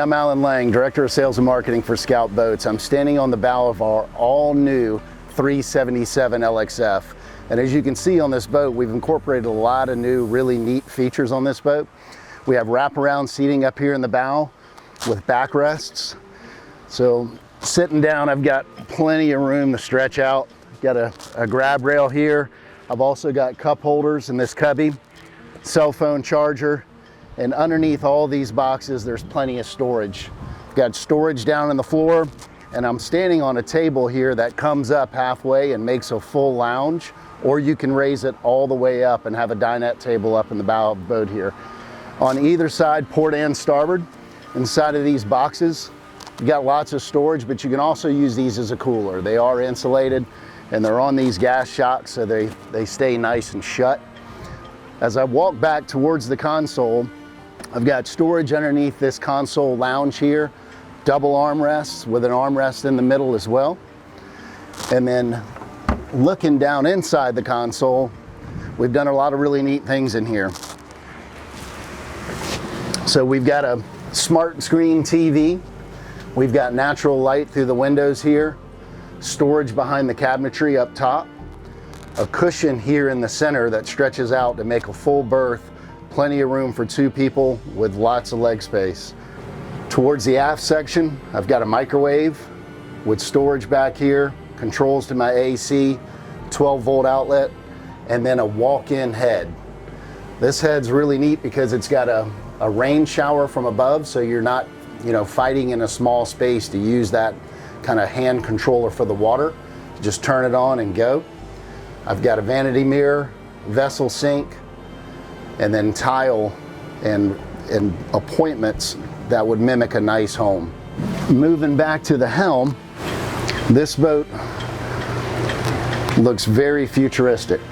I'm Alan Lang, Director of Sales and Marketing for Scout Boats. I'm standing on the bow of our all-new 377 LXF. And as you can see on this boat, we've incorporated a lot of new, really neat features on this boat. We have wraparound seating up here in the bow with backrests. So sitting down, I've got plenty of room to stretch out. Got a grab rail here. I've also got cup holders in this cubby, cell phone charger, and underneath all these boxes, there's plenty of storage. Got storage down in the floor, and I'm standing on a table here that comes up halfway and makes a full lounge, or you can raise it all the way up and have a dinette table up in the bow of the boat here. On either side, port and starboard, inside of these boxes, you got lots of storage, but you can also use these as a cooler. They are insulated, and they're on these gas shocks, so they stay nice and shut. As I walk back towards the console, I've got storage underneath this console lounge here, double armrests with an armrest in the middle as well. And then looking down inside the console, we've done a lot of really neat things in here. So we've got a smart screen TV. We've got natural light through the windows here, storage behind the cabinetry up top, a cushion here in the center that stretches out to make a full berth, plenty of room for 2 people with lots of leg space. Towards the aft section, I've got a microwave with storage back here, controls to my AC, 12-volt outlet, and then a walk-in head. This head's really neat because it's got a rain shower from above, so you're not, fighting in a small space to use that kind of hand controller for the water. Just turn it on and go. I've got a vanity mirror, vessel sink, and then tile and appointments that would mimic a nice home. Moving back to the helm, this boat looks very futuristic.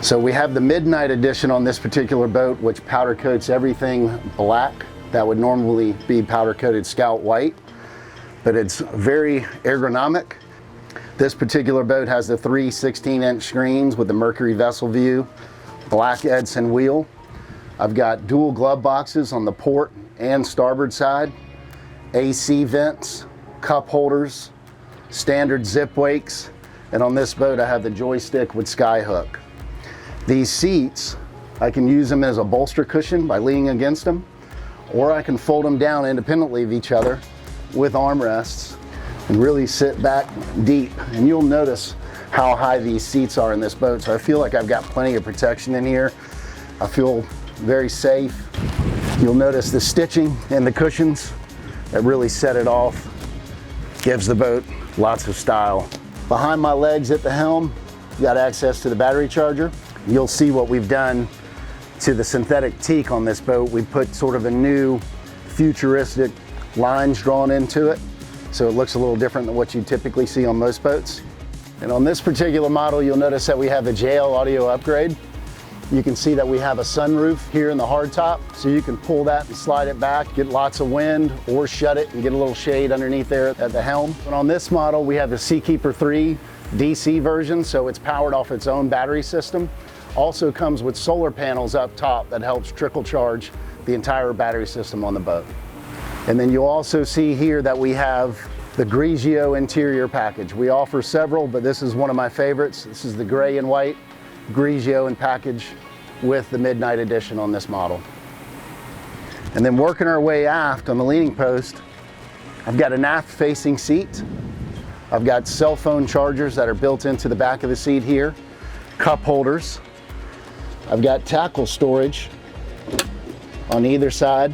So we have the Midnight Edition on this particular boat, which powder coats everything black. That would normally be powder coated Scout white, but it's very ergonomic. This particular boat has the 3 16-inch screens with the Mercury vessel view, black Edson wheel. I've got dual glove boxes on the port and starboard side, AC vents, cup holders, standard zip wakes, and on this boat I have the joystick with sky hook. These seats, I can use them as a bolster cushion by leaning against them, or I can fold them down independently of each other with armrests and really sit back deep. And you'll notice how high these seats are in this boat, so I feel like I've got plenty of protection in here. I feel very safe. You'll notice the stitching and the cushions that really set it off. Gives the boat lots of style. Behind my legs at the helm, you got access to the battery charger. You'll see what we've done to the synthetic teak on this boat. We put sort of a new futuristic lines drawn into it, so it looks a little different than what you typically see on most boats. And on this particular model, you'll notice that we have a JL audio upgrade. You can see that we have a sunroof here in the hardtop, so you can pull that and slide it back, get lots of wind, or shut it and get a little shade underneath there at the helm. And on this model, we have the Seakeeper 3 DC version, so it's powered off its own battery system. Also comes with solar panels up top that helps trickle charge the entire battery system on the boat. And then you'll also see here that we have the Grigio interior package. We offer several, but this is one of my favorites. This is the gray and white Grigio and package with the Midnight Edition on this model. And then working our way aft on the leaning post, I've got an aft facing seat. I've got cell phone chargers that are built into the back of the seat here, cup holders. I've got tackle storage on either side.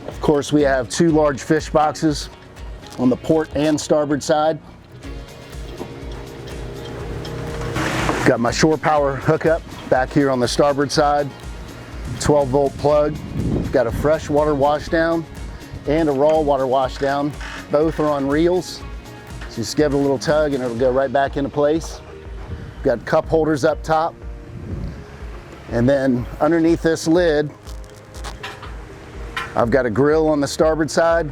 Of course, we have 2 large fish boxes on the port and starboard side. Got my shore power hookup back here on the starboard side, 12-volt plug. Got a freshwater washdown and a raw water washdown. Both are on reels, so you just give it a little tug and it'll go right back into place. Got cup holders up top. And then underneath this lid, I've got a grill on the starboard side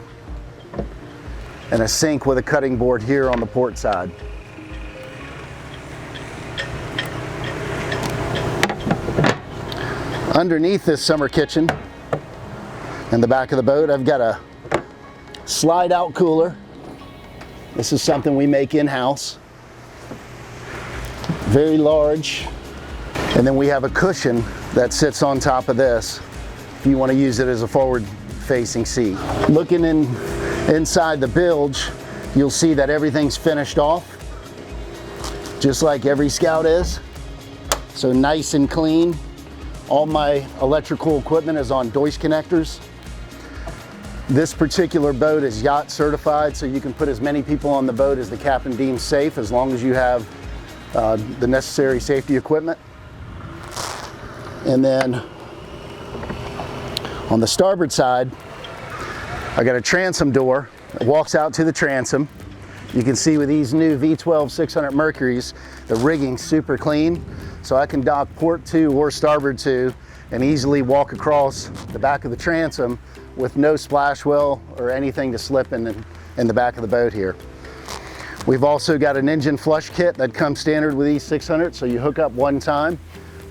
and a sink with a cutting board here on the port side. Underneath this summer kitchen, In the back of the boat, I've got a slide out cooler. This is something we make in-house. Very large. And then we have a cushion that sits on top of this if you want to use it as a forward-facing seat. Looking inside the bilge, you'll see that everything's finished off, just like every Scout is. So nice and clean. All my electrical equipment is on Deutsch connectors. This particular boat is yacht certified, so you can put as many people on the boat as the captain deems safe, as long as you have the necessary safety equipment. And then on the starboard side, I got a transom door that walks out to the transom. You can see with these new V12 600 Mercuries, the rigging's super clean, so I can dock port to or starboard to and easily walk across the back of the transom with no splash well or anything to slip in the back of the boat here. We've also got an engine flush kit that comes standard with these 600, so you hook up one time,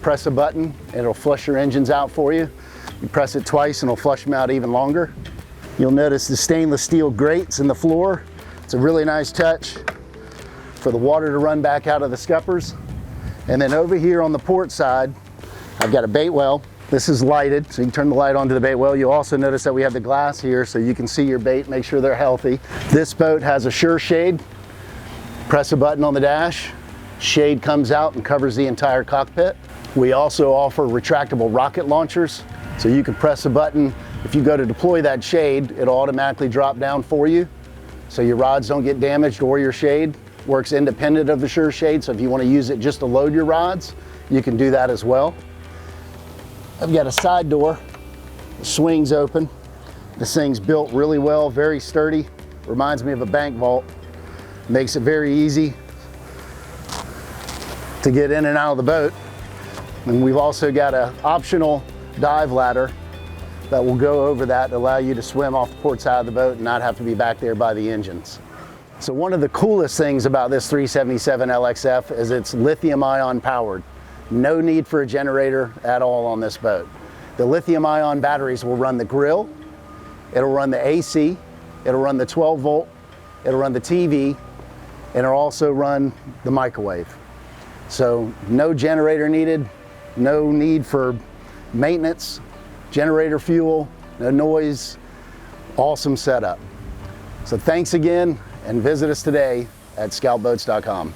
press a button, and it'll flush your engines out for you. You press it twice and it'll flush them out even longer. You'll notice the stainless steel grates in the floor. It's a really nice touch for the water to run back out of the scuppers. And then over here on the port side, I've got a bait well. This is lighted, so you can turn the light onto the bait well. You'll also notice that we have the glass here so you can see your bait, make sure they're healthy. This boat has a sure shade. Press a button on the dash, shade comes out and covers the entire cockpit. We also offer retractable rocket launchers, so you can press a button. If you go to deploy that shade, it'll automatically drop down for you, so your rods don't get damaged, or your shade works independent of the sure shade. So if you want to use it just to load your rods, you can do that as well. I've got a side door, it swings open. This thing's built really well, very sturdy. Reminds me of a bank vault. Makes it very easy to get in and out of the boat. And we've also got an optional dive ladder that will go over that to allow you to swim off the port side of the boat and not have to be back there by the engines. So one of the coolest things about this 377 LXF is it's lithium-ion powered. No need for a generator at all on this boat. The lithium-ion batteries will run the grill, it'll run the AC, it'll run the 12 volt, it'll run the TV, and it'll also run the microwave. So no generator needed, no need for maintenance, generator fuel, no noise, awesome setup. So thanks again, and visit us today at scoutboats.com.